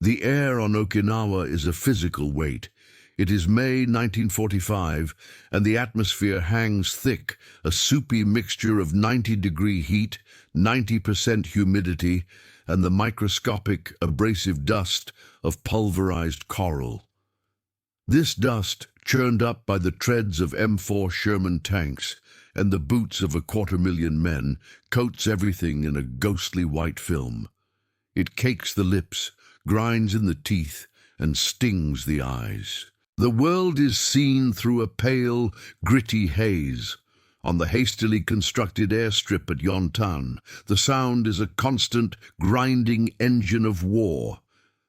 The air on Okinawa is a physical weight. It is May 1945, and the atmosphere hangs thick, a soupy mixture of 90-degree heat, 90% humidity, and the microscopic, abrasive dust of pulverized coral. This dust, churned up by the treads of M4 Sherman tanks and the boots of 250,000 men, coats everything in a ghostly white film. It cakes the lips, grinds in the teeth, and stings the eyes. The world is seen through a pale, gritty haze. On the hastily constructed airstrip at Yontan, the sound is a constant, grinding engine of war.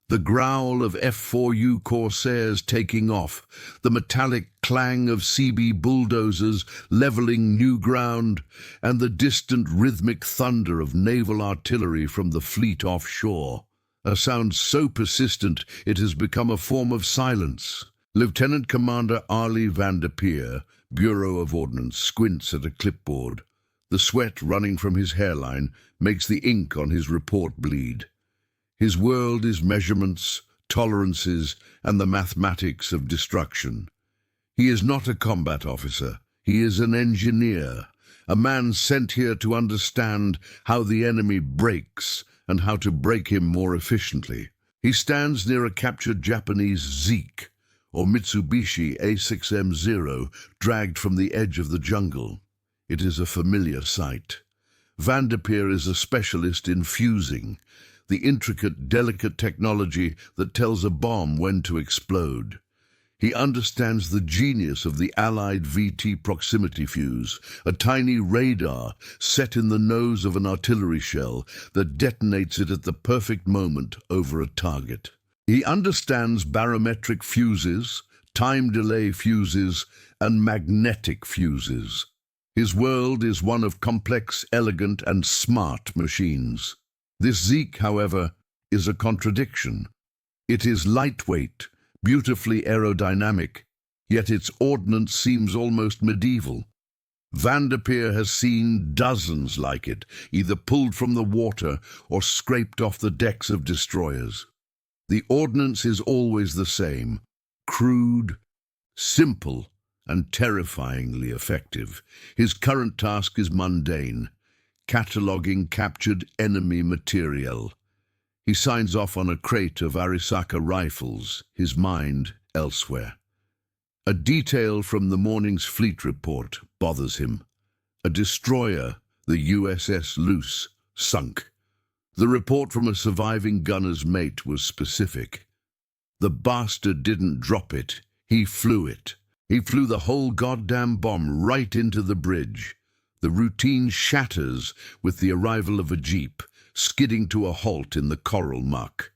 The growl of F-4U Corsairs taking off, the metallic clang of CB bulldozers leveling new ground, and the distant rhythmic thunder of naval artillery from the fleet offshore. A sound so persistent it has become a form of silence. Lieutenant Commander Arlie van der Peer, Bureau of Ordnance, squints at a clipboard. The sweat running from his hairline makes the ink on his report bleed. His world is measurements, tolerances, and the mathematics of destruction. He is not a combat officer. He is an engineer, a man sent here to understand how the enemy breaks and how to break him more efficiently. He stands near a captured Japanese Zeke, or Mitsubishi A6M0, dragged from the edge of the jungle. It is a familiar sight. Van der Peer is a specialist in fusing, the intricate, delicate technology that tells a bomb when to explode. He understands the genius of the Allied VT proximity fuse, a tiny radar set in the nose of an artillery shell that detonates it at the perfect moment over a target. He understands barometric fuses, time delay fuses, and magnetic fuses. His world is one of complex, elegant, and smart machines. This Zeke, however, is a contradiction. It is lightweight, beautifully aerodynamic, yet its ordnance seems almost medieval. Van der Peer has seen dozens like it, either pulled from the water or scraped off the decks of destroyers. The ordnance is always the same, crude, simple, and terrifyingly effective. His current task is mundane, cataloguing captured enemy material. He signs off on a crate of Arisaka rifles, his mind elsewhere. A detail from the morning's fleet report bothers him. A destroyer, the USS Luce, sunk. The report from a surviving gunner's mate was specific. The bastard didn't drop it, he flew it. He flew the whole goddamn bomb right into the bridge. The routine shatters with the arrival of a jeep, skidding to a halt in the coral muck.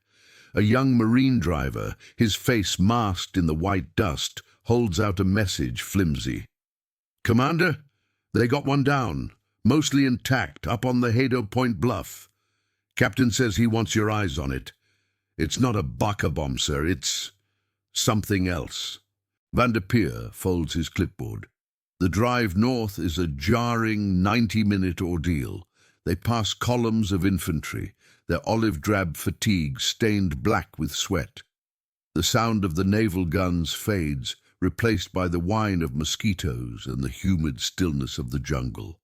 A young marine driver, his face masked in the white dust, holds out a message flimsy. "Commander, they got one down, mostly intact, up on the Hado Point bluff. Captain says he wants your eyes on it. It's not a Baka bomb, sir, it's something else." Van der Peer folds his clipboard. The drive north is a jarring 90-minute ordeal. They pass columns of infantry, their olive-drab fatigues stained black with sweat. The sound of the naval guns fades, replaced by the whine of mosquitoes and the humid stillness of the jungle.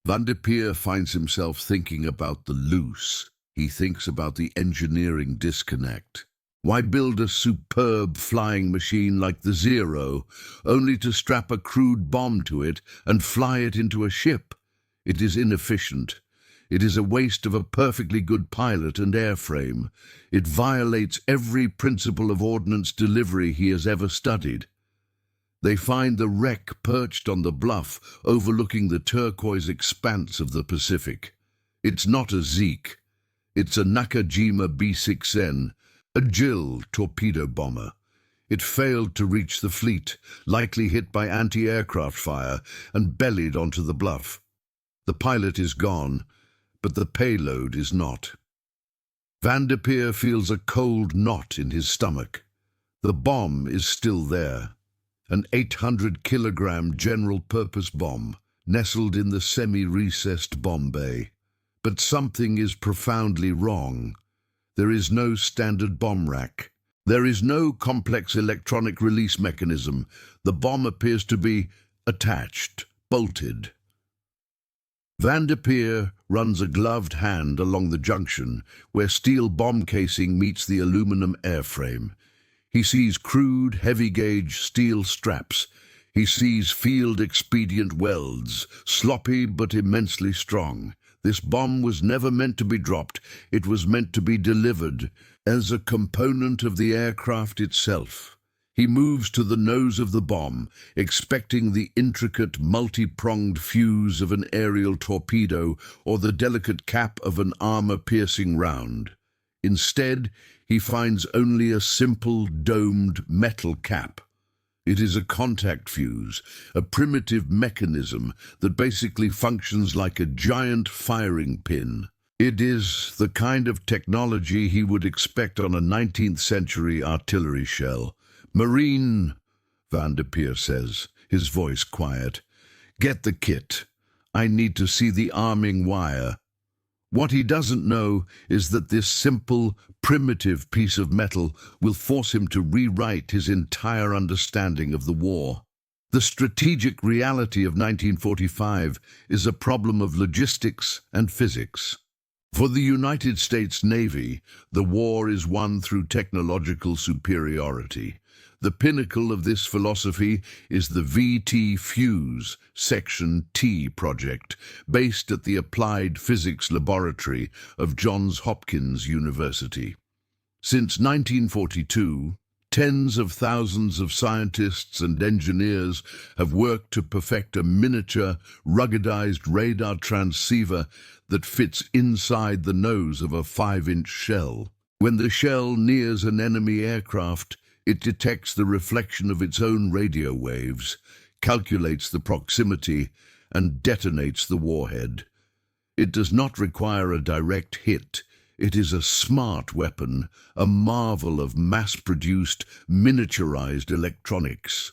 Van der Peer finds himself thinking about the Luce. He thinks about the engineering disconnect. Why build a superb flying machine like the Zero, only to strap a crude bomb to it and fly it into a ship? It is inefficient. It is a waste of a perfectly good pilot and airframe. It violates every principle of ordnance delivery he has ever studied. They find the wreck perched on the bluff overlooking the turquoise expanse of the Pacific. It's not a Zeke. It's a Nakajima B6N, a JIL torpedo bomber. It failed to reach the fleet, likely hit by anti-aircraft fire, and bellied onto the bluff. The pilot is gone, but the payload is not. Van der Peer feels a cold knot in his stomach. The bomb is still there. An 800-kilogram general-purpose bomb, nestled in the semi-recessed bomb bay. But something is profoundly wrong. There is no standard bomb rack. There is no complex electronic release mechanism. The bomb appears to be attached, bolted. Van der Peer runs a gloved hand along the junction where steel bomb casing meets the aluminum airframe. He sees crude, heavy-gauge steel straps. He sees field-expedient welds, sloppy but immensely strong. This bomb was never meant to be dropped. It was meant to be delivered as a component of the aircraft itself. He moves to the nose of the bomb, expecting the intricate, multi-pronged fuse of an aerial torpedo or the delicate cap of an armor-piercing round. Instead, he finds only a simple, domed metal cap. It is a contact fuse, a primitive mechanism that basically functions like a giant firing pin. It is the kind of technology he would expect on a 19th-century artillery shell. "Marine," Van der Peer says, his voice quiet. "Get the kit. I need to see the arming wire." What he doesn't know is that this simple, primitive piece of metal will force him to rewrite his entire understanding of the war. The strategic reality of 1945 is a problem of logistics and physics. For the United States Navy, the war is won through technological superiority. The pinnacle of this philosophy is the VT Fuse Section T project, based at the Applied Physics Laboratory of Johns Hopkins University. Since 1942, tens of thousands of scientists and engineers have worked to perfect a miniature, ruggedized radar transceiver that fits inside the nose of a 5-inch shell. When the shell nears an enemy aircraft, it detects the reflection of its own radio waves, calculates the proximity, and detonates the warhead. It does not require a direct hit. It is a smart weapon, a marvel of mass-produced, miniaturized electronics.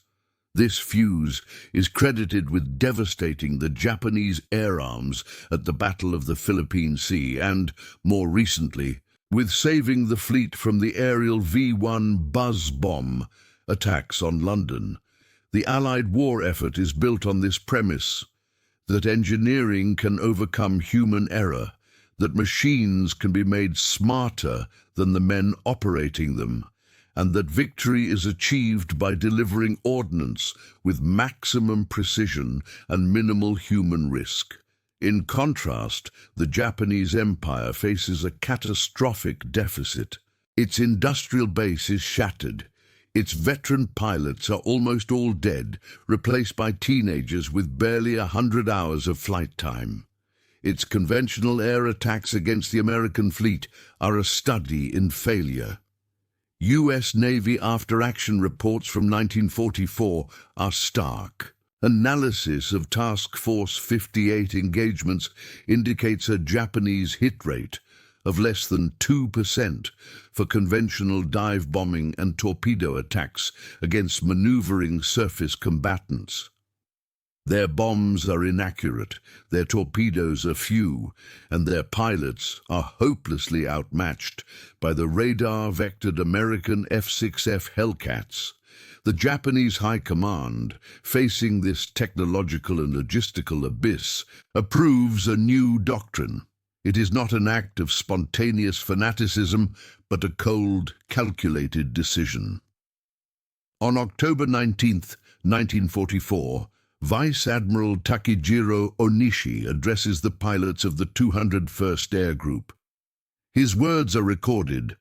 This fuse is credited with devastating the Japanese air arms at the Battle of the Philippine Sea and, more recently, with saving the fleet from the aerial V-1 Buzz bomb attacks on London. The Allied war effort is built on this premise, that engineering can overcome human error, that machines can be made smarter than the men operating them, and that victory is achieved by delivering ordnance with maximum precision and minimal human risk. In contrast, the Japanese Empire faces a catastrophic deficit. Its industrial base is shattered. Its veteran pilots are almost all dead, replaced by teenagers with barely 100 hours of flight time. Its conventional air attacks against the American fleet are a study in failure. U.S. Navy after-action reports from 1944 are stark. Analysis of Task Force 58 engagements indicates a Japanese hit rate of less than 2% for conventional dive bombing and torpedo attacks against maneuvering surface combatants. Their bombs are inaccurate, their torpedoes are few, and their pilots are hopelessly outmatched by the radar-vectored American F-6F Hellcats. The Japanese High Command, facing this technological and logistical abyss, approves a new doctrine. It is not an act of spontaneous fanaticism, but a cold, calculated decision. On October 19, 1944, Vice Admiral Takejiro Onishi addresses the pilots of the 201st Air Group. His words are recorded.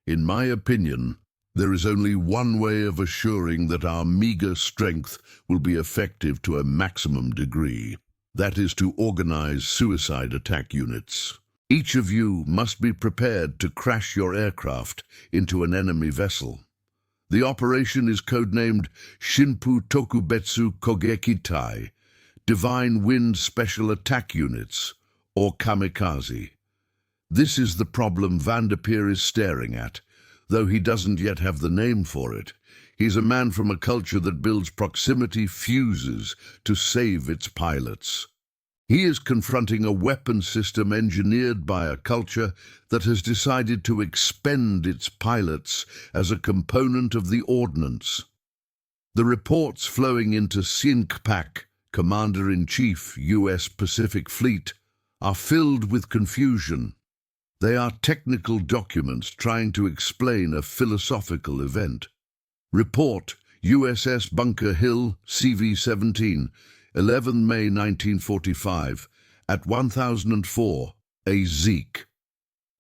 "In my opinion, there is only one way of assuring that our meager strength will be effective to a maximum degree. That is to organize suicide attack units. Each of you must be prepared to crash your aircraft into an enemy vessel. The operation is codenamed Shinpu Tokubetsu Kogeki Tai, Divine Wind Special Attack Units, or Kamikaze. This is the problem Van der Peer is staring at, though he doesn't yet have the name for it. He's a man from a culture that builds proximity fuses to save its pilots. He is confronting a weapon system engineered by a culture that has decided to expend its pilots as a component of the ordnance. The reports flowing into Pak, Commander-in-Chief, U.S. Pacific Fleet, are filled with confusion. They are technical documents trying to explain a philosophical event. Report USS Bunker Hill, CV-17, 11 May 1945, at 1004, a Zeke.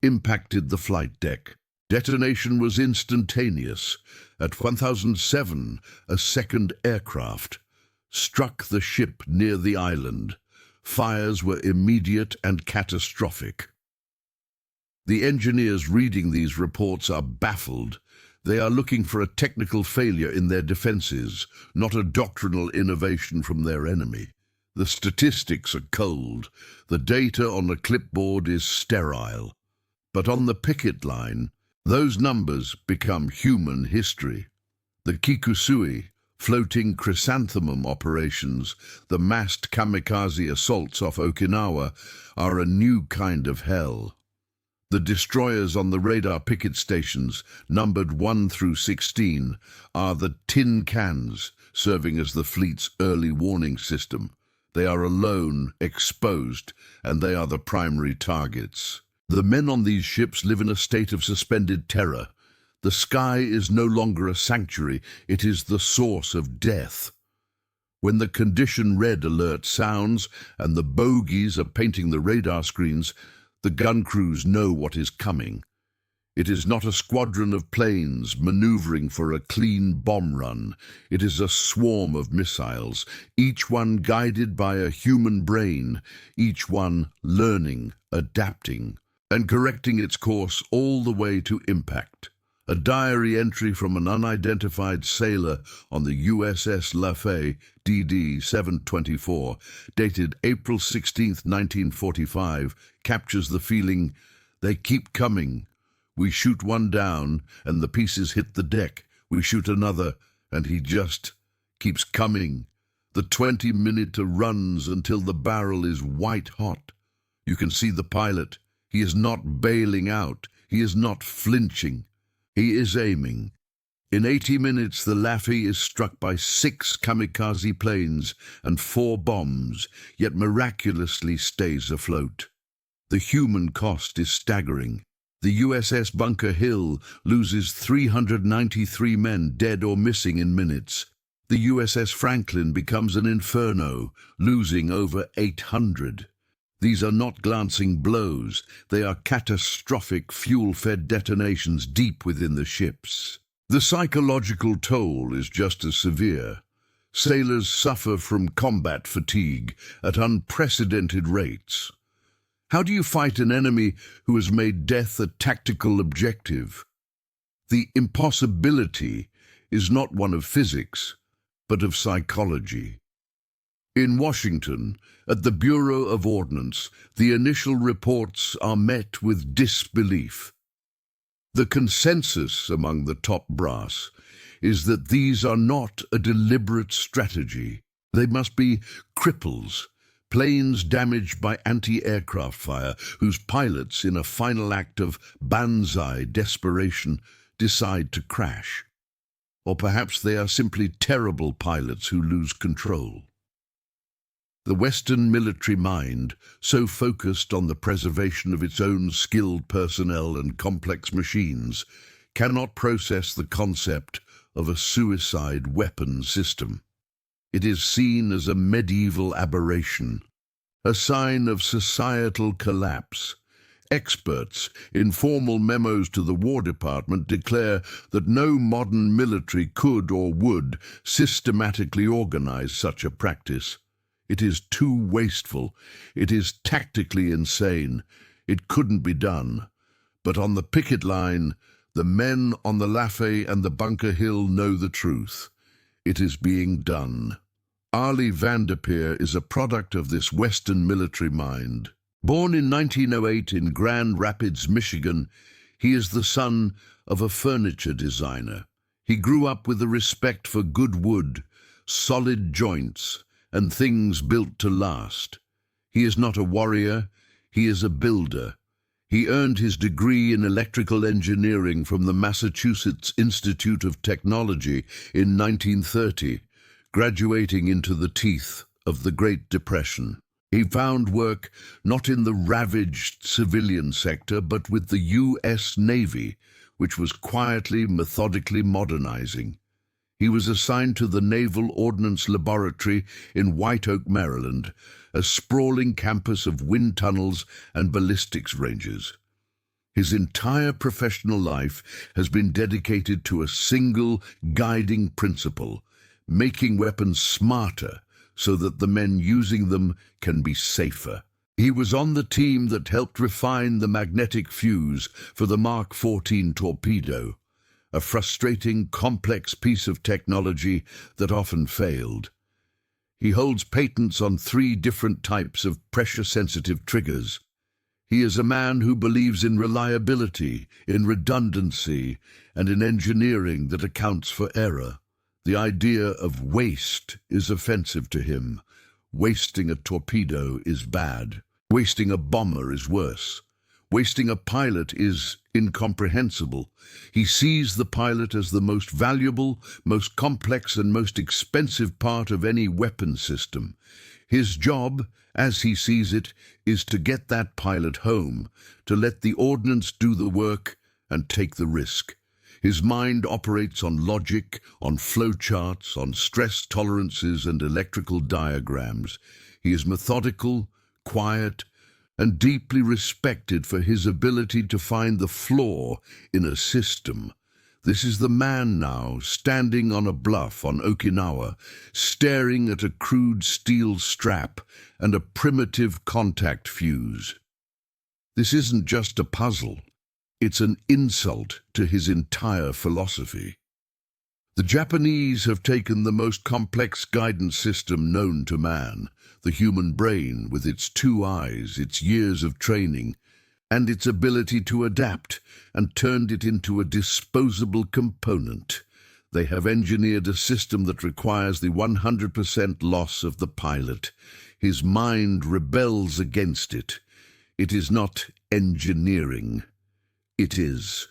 Impacted the flight deck. Detonation was instantaneous. At 1007, a second aircraft struck the ship near the island. Fires were immediate and catastrophic. The engineers reading these reports are baffled. They are looking for a technical failure in their defenses, not a doctrinal innovation from their enemy. The statistics are cold. The data on the clipboard is sterile. But on the picket line, those numbers become human history. The Kikusui, floating chrysanthemum operations, the massed kamikaze assaults off Okinawa, are a new kind of hell. The destroyers on the radar picket stations, numbered 1 through 16, are the tin cans, serving as the fleet's early warning system. They are alone, exposed, and they are the primary targets. The men on these ships live in a state of suspended terror. The sky is no longer a sanctuary, it is the source of death. When the condition red alert sounds and the bogies are painting the radar screens, the gun crews know what is coming. It is not a squadron of planes maneuvering for a clean bomb run. It is a swarm of missiles, each one guided by a human brain, each one learning, adapting, and correcting its course all the way to impact. A diary entry from an unidentified sailor on the USS Lafay, DD 724, dated April 16, 1945, captures the feeling, "They keep coming. We shoot one down, and the pieces hit the deck. We shoot another, and he just keeps coming. The 20-minute runs until the barrel is white hot. You can see the pilot. He is not bailing out. He is not flinching. He is aiming. In 80 minutes, the Lafay is struck by 6 kamikaze planes and 4 bombs, yet miraculously stays afloat. The human cost is staggering. The USS Bunker Hill loses 393 men dead or missing in minutes. The USS Franklin becomes an inferno, losing over 800. These are not glancing blows. They are catastrophic fuel-fed detonations deep within the ships. The psychological toll is just as severe. Sailors suffer from combat fatigue at unprecedented rates. How do you fight an enemy who has made death a tactical objective? The impossibility is not one of physics, but of psychology. In Washington, at the Bureau of Ordnance, the initial reports are met with disbelief. The consensus among the top brass is that these are not a deliberate strategy. They must be cripples, planes damaged by anti-aircraft fire, whose pilots, in a final act of banzai desperation, decide to crash. Or perhaps they are simply terrible pilots who lose control. The Western military mind, so focused on the preservation of its own skilled personnel and complex machines, cannot process the concept of a suicide weapon system. It is seen as a medieval aberration, a sign of societal collapse. Experts, in formal memos to the War Department, declare that no modern military could or would systematically organize such a practice. It is too wasteful. It is tactically insane. It couldn't be done. But on the picket line, the men on the Lafay and the Bunker Hill know the truth. It is being done. Ali Vanderpeer is a product of this Western military mind. Born in 1908 in Grand Rapids, Michigan, he is the son of a furniture designer. He grew up with a respect for good wood, solid joints, and things built to last. He is not a warrior, he is a builder. He earned his degree in electrical engineering from the Massachusetts Institute of Technology in 1930, graduating into the teeth of the Great Depression. He found work not in the ravaged civilian sector, but with the U.S. Navy, which was quietly, methodically modernizing. He was assigned to the Naval Ordnance Laboratory in White Oak, Maryland, a sprawling campus of wind tunnels and ballistics ranges. His entire professional life has been dedicated to a single guiding principle: making weapons smarter so that the men using them can be safer. He was on the team that helped refine the magnetic fuse for the Mark 14 torpedo, a frustrating, complex piece of technology that often failed. He holds patents on 3 different types of pressure-sensitive triggers. He is a man who believes in reliability, in redundancy, and in engineering that accounts for error. The idea of waste is offensive to him. Wasting a torpedo is bad. Wasting a bomber is worse. Wasting a pilot is incomprehensible. He sees the pilot as the most valuable, most complex, and most expensive part of any weapon system. His job, as he sees it, is to get that pilot home, to let the ordnance do the work and take the risk. His mind operates on logic, on flowcharts, on stress tolerances and electrical diagrams. He is methodical, quiet, and deeply respected for his ability to find the flaw in a system. This is the man now, standing on a bluff on Okinawa, staring at a crude steel strap and a primitive contact fuse. This isn't just a puzzle. It's an insult to his entire philosophy. The Japanese have taken the most complex guidance system known to man, the human brain with its 2 eyes, its years of training, and its ability to adapt, and turned it into a disposable component. They have engineered a system that requires the 100% loss of the pilot. His mind rebels against it. It is not engineering. It is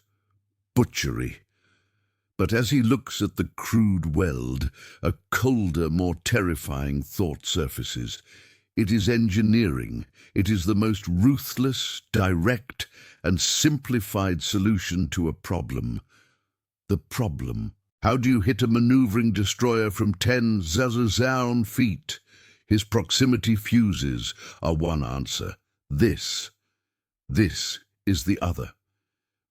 butchery. But as he looks at the crude weld, a colder, more terrifying thought surfaces. It is engineering. It is the most ruthless, direct, and simplified solution to a problem. The problem. How do you hit a maneuvering destroyer from 10,000 feet? His proximity fuses are one answer. This is the other.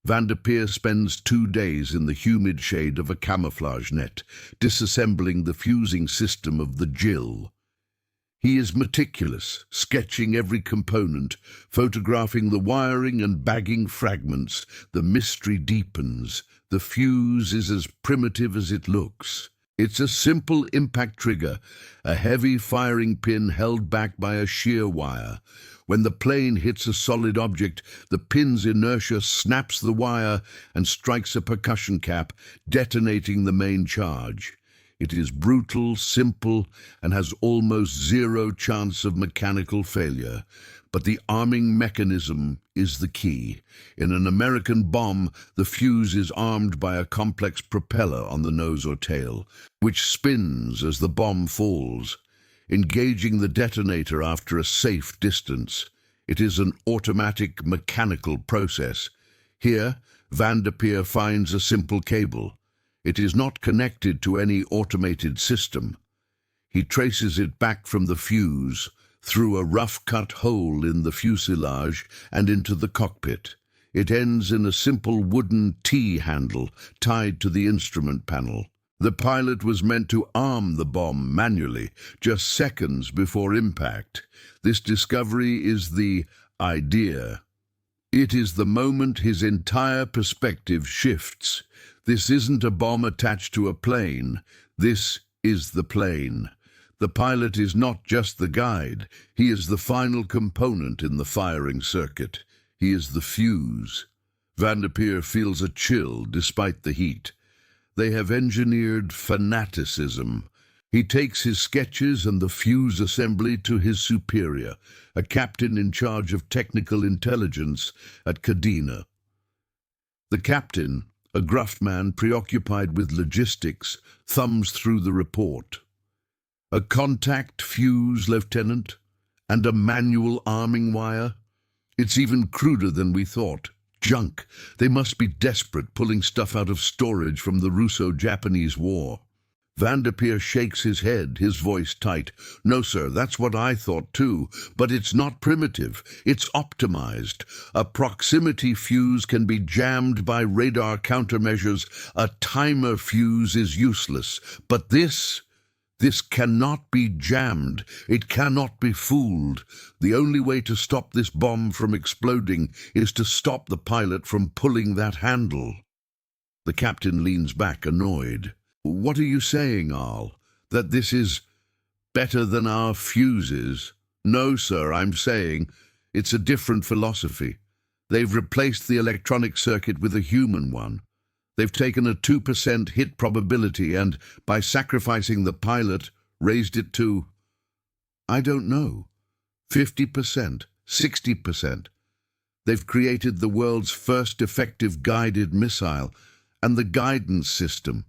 Vanderpeer spends 2 days in the humid shade of a camouflage net, disassembling the fusing system of the Jill. He is meticulous, sketching every component, photographing the wiring and bagging fragments. The mystery deepens. The fuse is as primitive as it looks. It's a simple impact trigger, a heavy firing pin held back by a shear wire. When the plane hits a solid object, the pin's inertia snaps the wire and strikes a percussion cap, detonating the main charge. It is brutal, simple, and has almost 0 chance of mechanical failure. But the arming mechanism is the key. In an American bomb, the fuse is armed by a complex propeller on the nose or tail, which spins as the bomb falls, engaging the detonator after a safe distance. It is an automatic mechanical process. Here, Vanderpeer finds a simple cable. It is not connected to any automated system. He traces it back from the fuse, through a rough-cut hole in the fuselage and into the cockpit. It ends in a simple wooden T-handle tied to the instrument panel. The pilot was meant to arm the bomb manually, just seconds before impact. This discovery is the idea. It is the moment his entire perspective shifts. This isn't a bomb attached to a plane. This is the plane. The pilot is not just the guide. He is the final component in the firing circuit. He is the fuse. Vanderpeer feels a chill despite the heat. They have engineered fanaticism. He takes his sketches and the fuse assembly to his superior, a captain in charge of technical intelligence at Kadena. The captain, a gruff man preoccupied with logistics, thumbs through the report. A contact fuse, Lieutenant, and a manual arming wire? It's even cruder than we thought. Junk. They must be desperate, pulling stuff out of storage from the Russo-Japanese War. Vanderpeer shakes his head, his voice tight. No, sir, that's what I thought too. But it's not primitive. It's optimized. A proximity fuse can be jammed by radar countermeasures. A timer fuse is useless. But this cannot be jammed. It cannot be fooled. The only way to stop this bomb from exploding is to stop the pilot from pulling that handle. The captain leans back, annoyed. What are you saying, Arl? That this is better than our fuses? No, sir, I'm saying it's a different philosophy. They've replaced the electronic circuit with a human one. They've taken a 2% hit probability and, by sacrificing the pilot, raised it to, I don't know, 50%, 60%. They've created the world's first effective guided missile, and the guidance system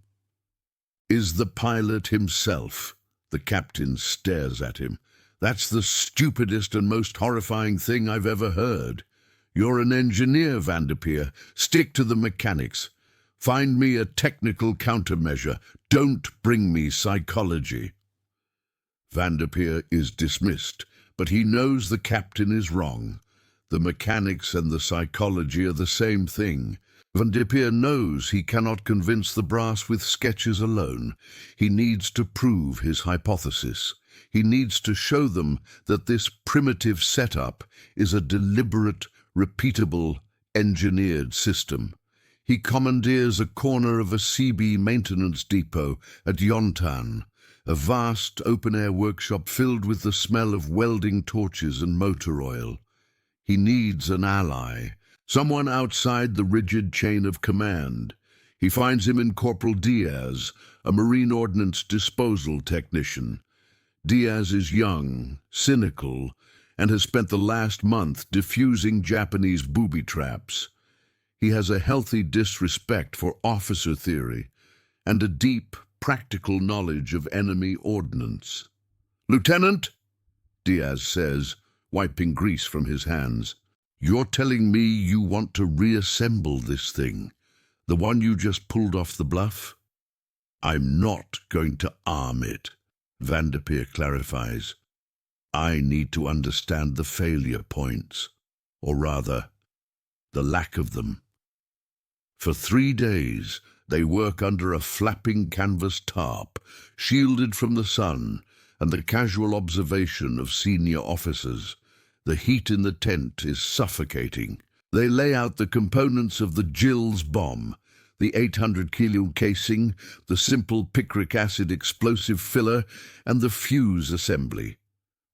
is the pilot himself. The captain stares at him. That's the stupidest and most horrifying thing I've ever heard. You're an engineer, Vanderpeer. Stick to the mechanics. Find me a technical countermeasure. Don't bring me psychology. Vanderpeer is dismissed, but he knows the captain is wrong. The mechanics and the psychology are the same thing. Vanderpeer knows he cannot convince the brass with sketches alone. He needs to prove his hypothesis. He needs to show them that this primitive setup is a deliberate, repeatable, engineered system. He commandeers a corner of a CB maintenance depot at Yontan, a vast open-air workshop filled with the smell of welding torches and motor oil. He needs an ally, someone outside the rigid chain of command. He finds him in Corporal Diaz, a Marine Ordnance disposal technician. Diaz is young, cynical, and has spent the last month defusing Japanese booby traps. He has a healthy disrespect for officer theory and a deep, practical knowledge of enemy ordnance. "Lieutenant," Diaz says, wiping grease from his hands, "you're telling me you want to reassemble this thing, the one you just pulled off the bluff?" "I'm not going to arm it," Vanderpeer clarifies. "I need to understand the failure points, or rather, the lack of them." For 3 days, they work under a flapping canvas tarp, shielded from the sun and the casual observation of senior officers. The heat in the tent is suffocating. They lay out the components of the Jill's bomb, the 800-kilo casing, the simple picric acid explosive filler, and the fuse assembly.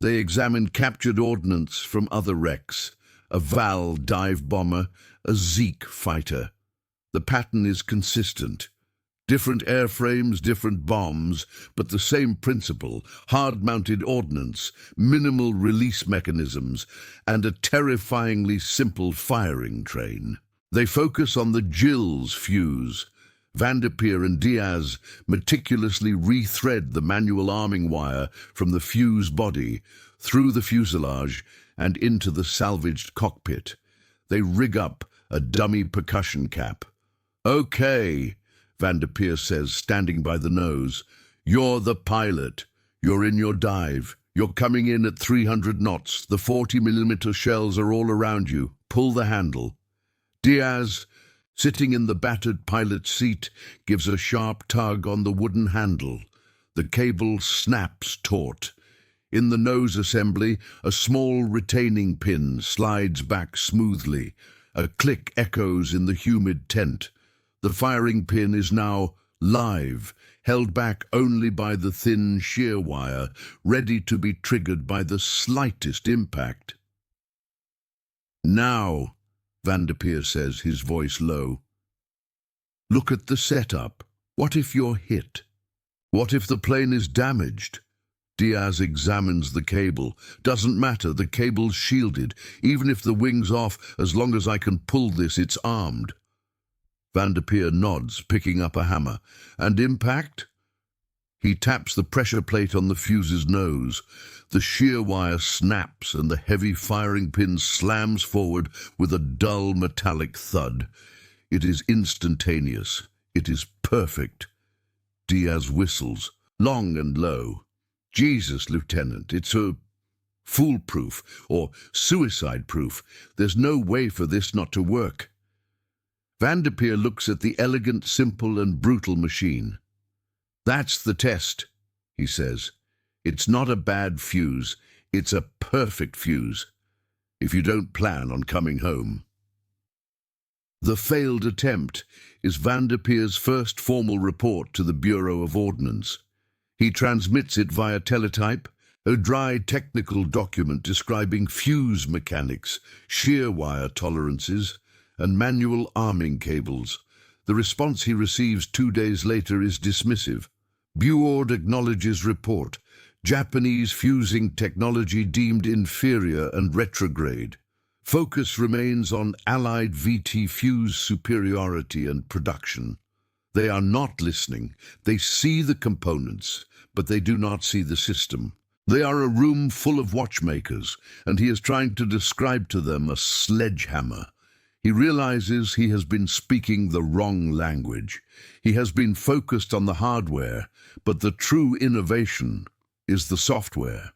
They examine captured ordnance from other wrecks, a Val dive bomber, a Zeke fighter. The pattern is consistent. Different airframes, different bombs, but the same principle: hard-mounted ordnance, minimal release mechanisms, and a terrifyingly simple firing train. They focus on the Jill's fuse. Vanderpeer and Diaz meticulously rethread the manual arming wire from the fuse body, through the fuselage, and into the salvaged cockpit. They rig up a dummy percussion cap. "Okay," Vanderpeer says, standing by the nose. "You're the pilot. You're in your dive. You're coming in at 300 knots. The 40mm shells are all around you. Pull the handle." Diaz, sitting in the battered pilot's seat, gives a sharp tug on the wooden handle. The cable snaps taut. In the nose assembly, a small retaining pin slides back smoothly. A click echoes in the humid tent. The firing pin is now live, held back only by the thin shear wire, ready to be triggered by the slightest impact. "Now," Vanderpeer says, his voice low, "look at the setup. What if you're hit? What if the plane is damaged? Diaz examines the cable. Doesn't matter, the cable's shielded. Even if the wing's off, as long as I can pull this, it's armed. Van der Peer nods, picking up a hammer. And impact? He taps the pressure plate on the fuse's nose. The shear wire snaps and the heavy firing pin slams forward with a dull metallic thud. It is instantaneous. It is perfect. Diaz whistles, long and low. Jesus, Lieutenant, it's a foolproof or suicide-proof. There's no way for this not to work. Van der Peer looks at the elegant, simple and brutal machine. That's the test, he says. It's not a bad fuse, it's a perfect fuse, if you don't plan on coming home. The failed attempt is Van der Peer's first formal report to the Bureau of Ordnance. He transmits it via teletype, a dry technical document describing fuse mechanics, shear wire tolerances, and manual arming cables. The response he receives 2 days later is dismissive. Buord acknowledges report. Japanese fusing technology deemed inferior and retrograde. Focus remains on Allied VT fuse superiority and production. They are not listening. They see the components, but they do not see the system. They are a room full of watchmakers, and he is trying to describe to them a sledgehammer. He realizes he has been speaking the wrong language. He has been focused on the hardware, but the true innovation is the software.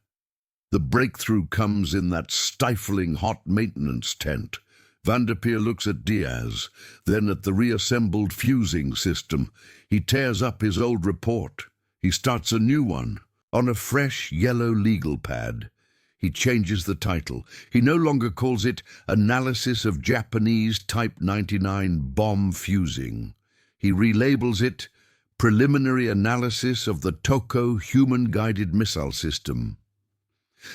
The breakthrough comes in that stifling hot maintenance tent. Van der Peer looks at Diaz, then at the reassembled fusing system. He tears up his old report. He starts a new one, on a fresh yellow legal pad. He changes the title. He no longer calls it Analysis of Japanese Type 99 Bomb Fusing. He relabels it Preliminary Analysis of the Toko Human-Guided Missile System.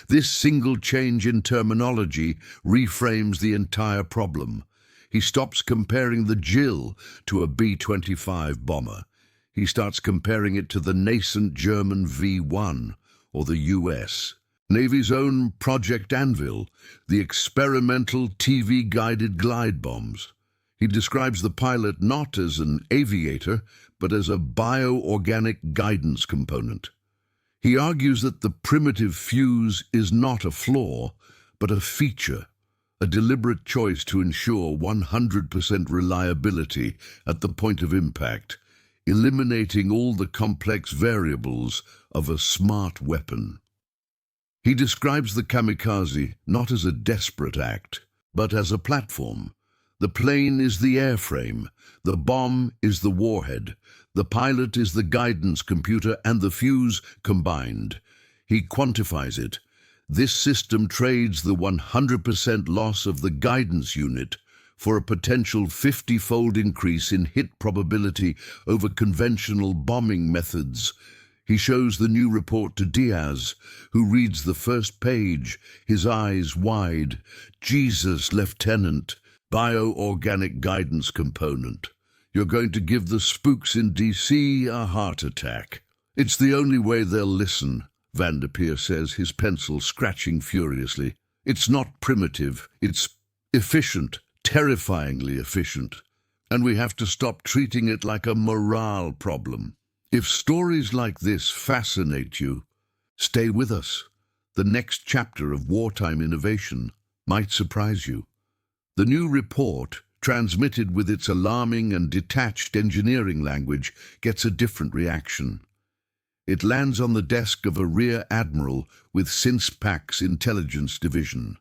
This single change in terminology reframes the entire problem. He stops comparing the JIL to a B-25 bomber. He starts comparing it to the nascent German V-1 or the US. Navy's own Project Anvil, the experimental TV-guided glide bombs. He describes the pilot not as an aviator, but as a bioorganic guidance component. He argues that the primitive fuse is not a flaw, but a feature, a deliberate choice to ensure 100% reliability at the point of impact, eliminating all the complex variables of a smart weapon. He describes the Kamikaze not as a desperate act, but as a platform. The plane is the airframe, the bomb is the warhead, the pilot is the guidance computer, and the fuse combined. He quantifies it. This system trades the 100% loss of the guidance unit for a potential 50-fold increase in hit probability over conventional bombing methods. He shows the new report to Diaz, who reads the first page, his eyes wide. Jesus, Lieutenant, bioorganic guidance component. You're going to give the spooks in DC a heart attack. It's the only way they'll listen, Van der Peer says, his pencil scratching furiously. It's not primitive, it's efficient, terrifyingly efficient. And we have to stop treating it like a morale problem. If stories like this fascinate you, stay with us. The next chapter of wartime innovation might surprise you. The new report, transmitted with its alarming and detached engineering language, gets a different reaction. It lands on the desk of a rear admiral with Sinspac's intelligence division.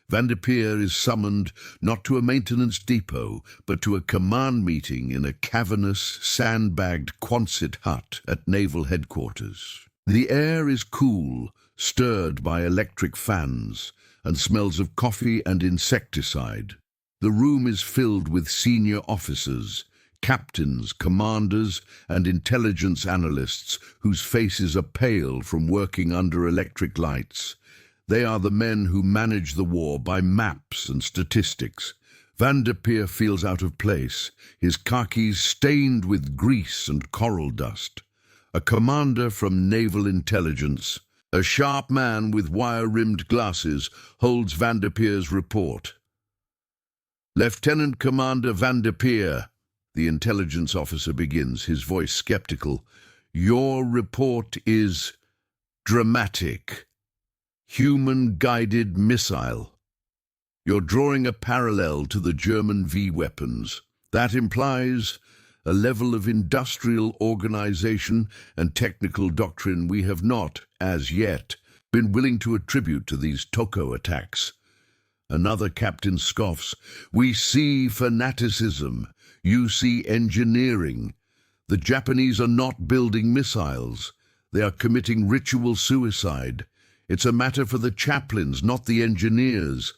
Van der Peer is summoned not to a maintenance depot, but to a command meeting in a cavernous, sandbagged Quonset hut at naval headquarters. The air is cool, stirred by electric fans, and smells of coffee and insecticide. The room is filled with senior officers, captains, commanders, and intelligence analysts whose faces are pale from working under electric lights. They are the men who manage the war by maps and statistics. Van der Peer feels out of place, his khakis stained with grease and coral dust. A commander from Naval Intelligence, a sharp man with wire-rimmed glasses, holds Vanderpeer's report. "Lieutenant Commander Vanderpeer," the intelligence officer begins, his voice skeptical, "your report is dramatic. Human-guided missile. You're drawing a parallel to the German V-weapons. That implies a level of industrial organization and technical doctrine we have not, as yet, been willing to attribute to these Toko attacks." Another captain scoffs. "We see fanaticism. You see engineering. The Japanese are not building missiles. They are committing ritual suicide. It's a matter for the chaplains, not the engineers."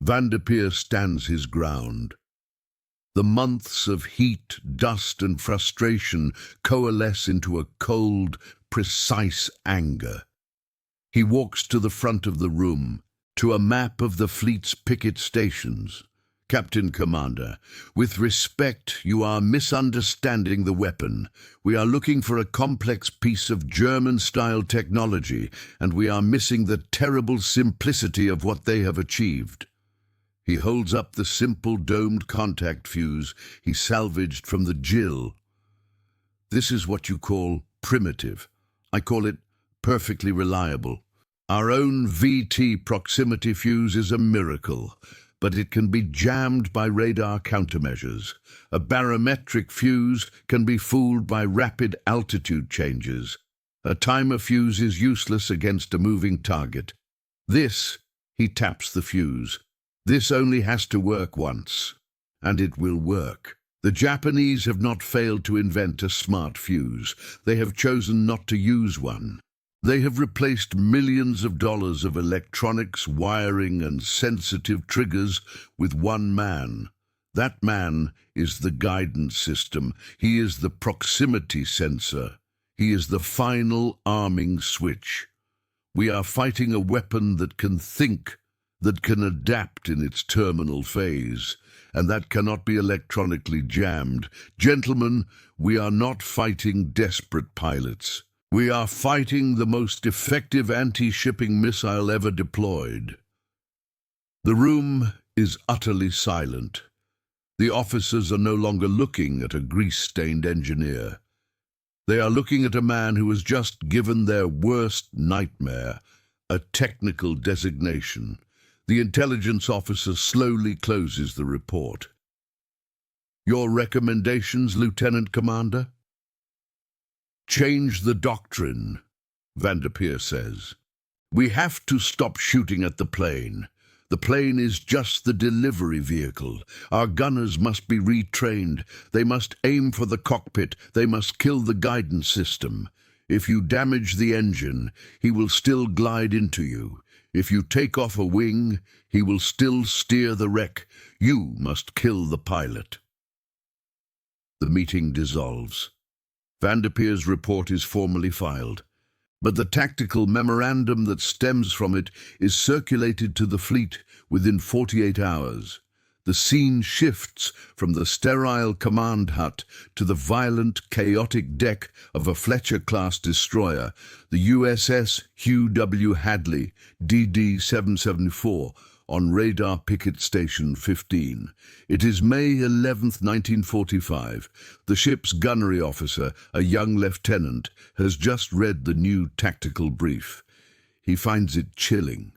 Vanderpeer stands his ground. The months of heat, dust, and frustration coalesce into a cold, precise anger. He walks to the front of the room, to a map of the fleet's picket stations. "Captain Commander, with respect, you are misunderstanding the weapon. We are looking for a complex piece of German-style technology, and we are missing the terrible simplicity of what they have achieved." He holds up the simple domed contact fuse he salvaged from the Jill. "This is what you call primitive. I call it perfectly reliable. Our own VT proximity fuse is a miracle, but it can be jammed by radar countermeasures. A barometric fuse can be fooled by rapid altitude changes. A timer fuse is useless against a moving target. This," he taps the fuse, "this only has to work once, and it will work. The Japanese have not failed to invent a smart fuse. They have chosen not to use one. They have replaced millions of dollars of electronics, wiring, and sensitive triggers with one man. That man is the guidance system. He is the proximity sensor. He is the final arming switch. We are fighting a weapon that can think, that can adapt in its terminal phase, and that cannot be electronically jammed. Gentlemen, we are not fighting desperate pilots. We are fighting the most effective anti-shipping missile ever deployed." The room is utterly silent. The officers are no longer looking at a grease-stained engineer. They are looking at a man who has just given their worst nightmare a technical designation. The intelligence officer slowly closes the report. "Your recommendations, Lieutenant Commander?" "Change the doctrine," Vanderpeer says. "We have to stop shooting at the plane. The plane is just the delivery vehicle. Our gunners must be retrained. They must aim for the cockpit. They must kill the guidance system. If you damage the engine, he will still glide into you. If you take off a wing, he will still steer the wreck. You must kill the pilot." The meeting dissolves. Vanderpeer's report is formally filed, but the tactical memorandum that stems from it is circulated to the fleet within 48 hours. The scene shifts from the sterile command hut to the violent, chaotic deck of a Fletcher-class destroyer, the USS Hugh W. Hadley, DD-774, on Radar Picket Station 15. It is May 11th, 1945. The ship's gunnery officer, a young lieutenant, has just read the new tactical brief. He finds it chilling,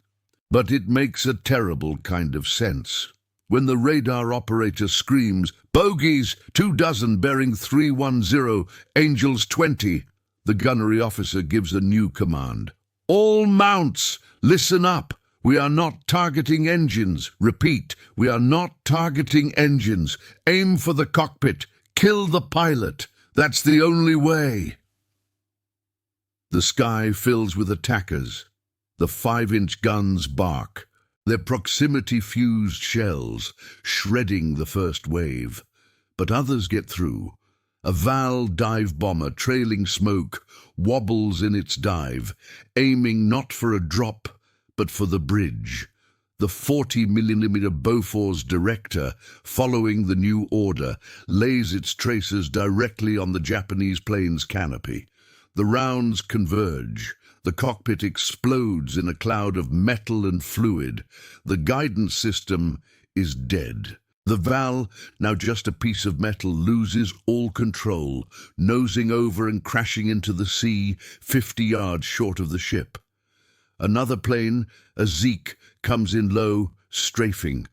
but it makes a terrible kind of sense. When the radar operator screams, "Bogies, 24 bearing 310, Angels 20, the gunnery officer gives a new command. "All mounts, listen up. We are not targeting engines. Repeat, we are not targeting engines. Aim for the cockpit. Kill the pilot. That's the only way." The sky fills with attackers. The 5-inch guns bark, their proximity-fused shells shredding the first wave. But others get through. A Val dive bomber, trailing smoke, wobbles in its dive, aiming not for a drop, but for the bridge. The 40mm Bofors Director, following the new order, lays its traces directly on the Japanese plane's canopy. The rounds converge. The cockpit explodes in a cloud of metal and fluid. The guidance system is dead. The Val, now just a piece of metal, loses all control, nosing over and crashing into the sea 50 yards short of the ship. Another plane, a Zeke, comes in low, strafing.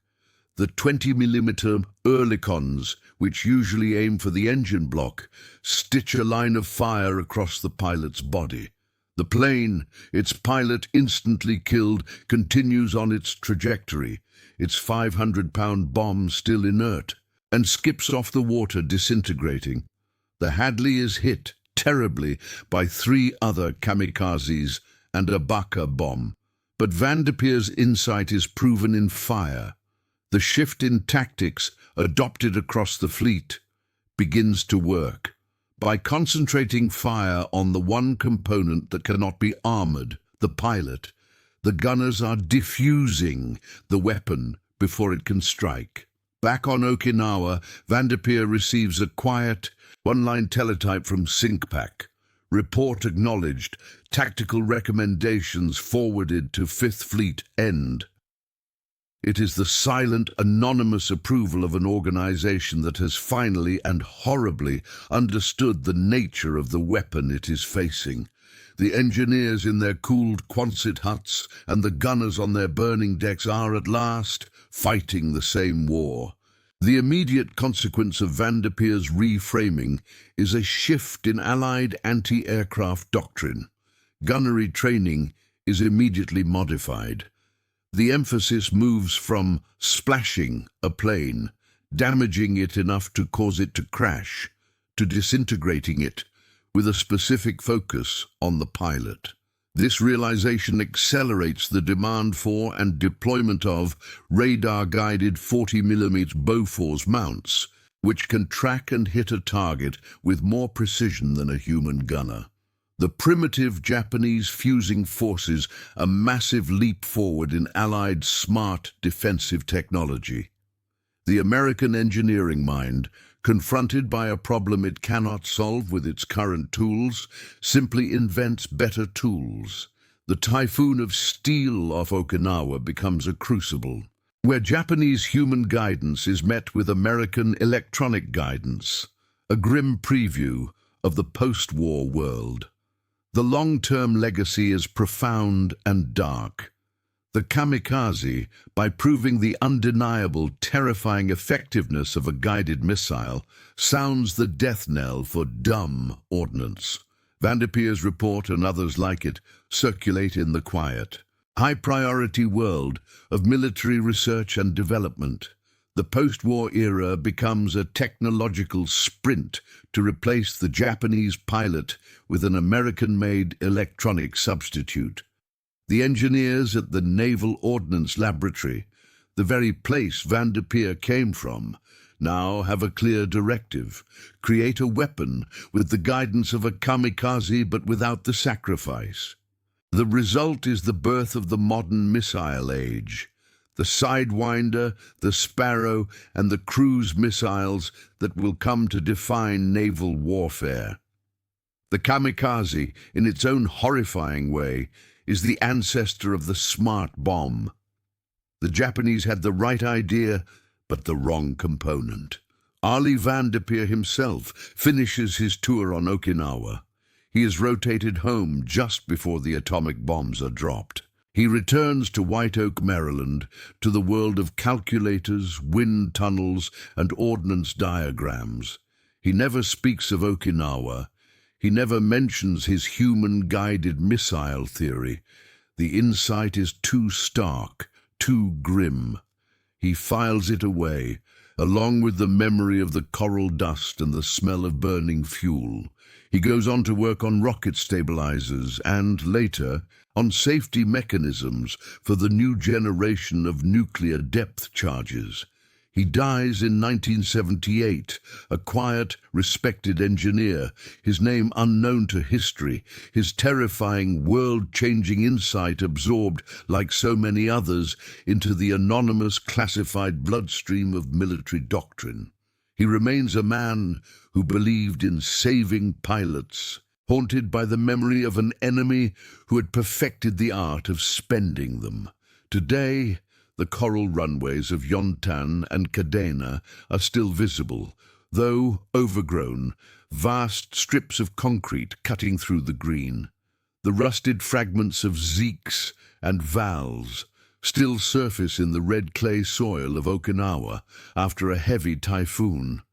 The 20mm Oerlikons, which usually aim for the engine block, stitch a line of fire across the pilot's body. The plane, its pilot instantly killed, continues on its trajectory, its 500-pound bomb still inert, and skips off the water, disintegrating. The Hadley is hit terribly by 3 other kamikazes and a Baka bomb. But Van der Peer's insight is proven in fire. The shift in tactics adopted across the fleet begins to work. By concentrating fire on the one component that cannot be armored, the pilot, the gunners are diffusing the weapon before it can strike. Back on Okinawa, Van der Peer receives a quiet, one-line teletype from SyncPack. Report acknowledged. Tactical recommendations forwarded to 5th Fleet. End. It is the silent, anonymous approval of an organization that has finally and horribly understood the nature of the weapon it is facing. The engineers in their cooled Quonset huts and the gunners on their burning decks are at last fighting the same war. The immediate consequence of Van der Peer's reframing is a shift in Allied anti-aircraft doctrine. Gunnery training is immediately modified. The emphasis moves from splashing a plane, damaging it enough to cause it to crash, to disintegrating it, with a specific focus on the pilot. This realization accelerates the demand for and deployment of radar-guided 40mm Bofors mounts, which can track and hit a target with more precision than a human gunner. The primitive Japanese fusing forces a massive leap forward in Allied smart defensive technology. The American engineering mind, confronted by a problem it cannot solve with its current tools, simply invents better tools. The typhoon of steel off Okinawa becomes a crucible, where Japanese human guidance is met with American electronic guidance, a grim preview of the post-war world. The long-term legacy is profound and dark. The Kamikaze, by proving the undeniable, terrifying effectiveness of a guided missile, sounds the death knell for dumb ordnance. Van der Peer's report and others like it circulate in the quiet, high-priority world of military research and development. The post-war era becomes a technological sprint to replace the Japanese pilot with an American-made electronic substitute. The engineers at the Naval Ordnance Laboratory, the very place Van der Peer came from, now have a clear directive: create a weapon with the guidance of a kamikaze but without the sacrifice. The result is the birth of the modern missile age. The Sidewinder, the Sparrow, and the cruise missiles that will come to define naval warfare. The kamikaze, in its own horrifying way, is the ancestor of the smart bomb. The Japanese had the right idea, but the wrong component. Ali Van der Peer himself finishes his tour on Okinawa. He is rotated home just before the atomic bombs are dropped. He returns to White Oak, Maryland, to the world of calculators, wind tunnels, and ordnance diagrams. He never speaks of Okinawa. He never mentions his human-guided missile theory. The insight is too stark, too grim. He files it away, along with the memory of the coral dust and the smell of burning fuel. He goes on to work on rocket stabilizers and, later, on safety mechanisms for the new generation of nuclear depth charges. He dies in 1978, a quiet, respected engineer, his name unknown to history, his terrifying, world-changing insight absorbed, like so many others, into the anonymous, classified bloodstream of military doctrine. He remains a man who believed in saving pilots, haunted by the memory of an enemy who had perfected the art of spending them. Today, the coral runways of Yontan and Cadena are still visible, though overgrown, vast strips of concrete cutting through the green. The rusted fragments of zeeks and valves still surface in the red clay soil of Okinawa after a heavy typhoon.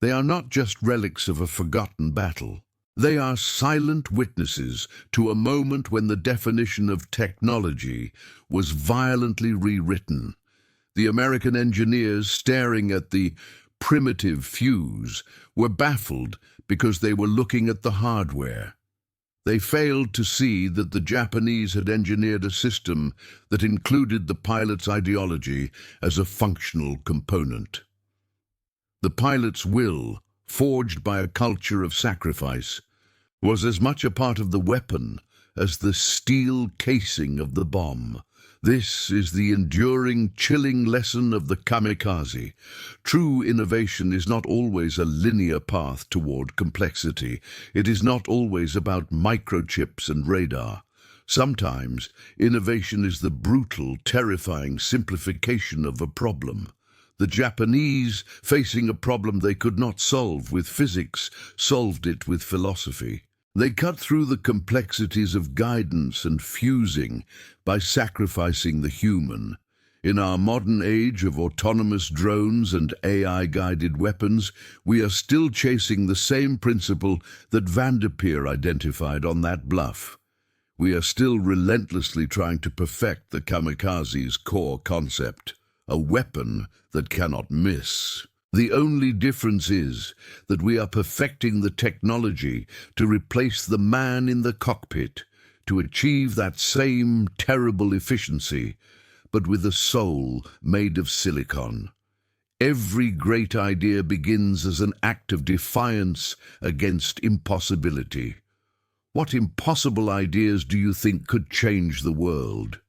They are not just relics of a forgotten battle. They are silent witnesses to a moment when the definition of technology was violently rewritten. The American engineers staring at the primitive fuse were baffled because they were looking at the hardware. They failed to see that the Japanese had engineered a system that included the pilot's ideology as a functional component. The pilot's will, forged by a culture of sacrifice, was as much a part of the weapon as the steel casing of the bomb. This is the enduring, chilling lesson of the kamikaze. True innovation is not always a linear path toward complexity. It is not always about microchips and radar. Sometimes, innovation is the brutal, terrifying simplification of a problem. The Japanese, facing a problem they could not solve with physics, solved it with philosophy. They cut through the complexities of guidance and fusing by sacrificing the human. In our modern age of autonomous drones and AI-guided weapons, we are still chasing the same principle that Van der Peer identified on that bluff. We are still relentlessly trying to perfect the kamikaze's core concept, a weapon that cannot miss. The only difference is that we are perfecting the technology to replace the man in the cockpit, to achieve that same terrible efficiency, but with a soul made of silicon. Every great idea begins as an act of defiance against impossibility. What impossible ideas do you think could change the world?